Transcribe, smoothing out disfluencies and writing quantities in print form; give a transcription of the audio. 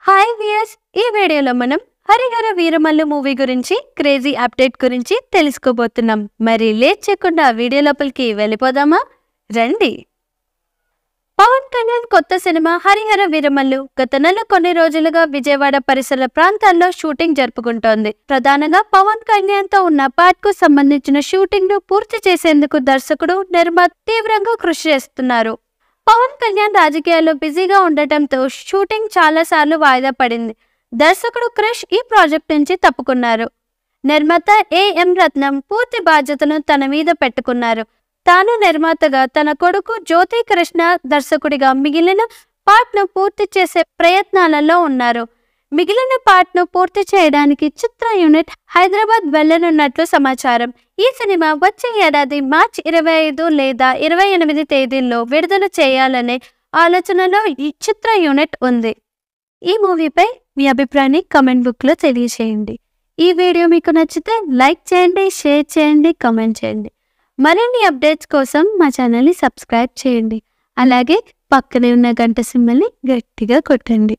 Hi viewers, ఈ వీడియోలో మనం హరిహర వీరమల్లు మూవీ గురించి క్రేజీ అప్డేట్ గురించి తెలుసుకోబోతున్నాం. మరి లేట్ చేయకుండా వీడియో లోపలికి వెళ్ళిపోదామా? రండి. పవన్ కళ్యాణ్ కొత్త సినిమా హరిహర వీరమల్లు గత నెల కొన్ని రోజులుగా విజయవాడ పరిసర ప్రాంతాల్లో షూటింగ్ జరుపుకుంటోంది. ప్రధానంగా పవన్ కళ్యాణ్ తో ఉన్న పార్ట్ కు సంబంధించిన షూటింగ్ ను పూర్తి చేసేందుకు దర్శకుడు నిర్మాత తీవ్రంగా కృషి చేస్తున్నారు. పవన్ కళ్యాణ్ రాజకీయాల్లో బిజీగా ఉండటంతో షూటింగ్ చాలా సార్లు వాయిదా పడింది. దర్శకుడు క్రిష్ ఈ ప్రాజెక్ట్ నుంచి తప్పుకున్నారు. నిర్మాత ఏఎం రత్నం పూర్తి బాధ్యతను తన మీద పెట్టుకున్నారు. తాను నిర్మాతగా, తన కొడుకు జ్యోతి కృష్ణ దర్శకుడిగా మిగిలిన పార్ట్ ను పూర్తి చేసే ప్రయత్నాలలో ఉన్నారు. మిగిలిన పార్ట్ ను పూర్తి చేయడానికి చిత్ర యూనిట్ హైదరాబాద్ వెళ్లనున్నట్లు సమాచారం. ఈ సినిమా వచ్చే ఏడాది మార్చి 25 లేదా 28 తేదీల్లో విడుదల చేయాలనే ఆలోచనలో ఈ చిత్ర యూనిట్ ఉంది. ఈ మూవీపై మీ అభిప్రాయాన్ని కామెంట్ బుక్ లో తెలియజేయండి. ఈ వీడియో మీకు నచ్చితే లైక్ చేయండి, షేర్ చేయండి, కామెంట్ చేయండి. మరిన్ని అప్డేట్స్ కోసం మా ఛానల్ని సబ్స్క్రైబ్ చేయండి. అలాగే పక్కనే ఉన్న గంట సింబల్ని గట్టిగా కొట్టండి.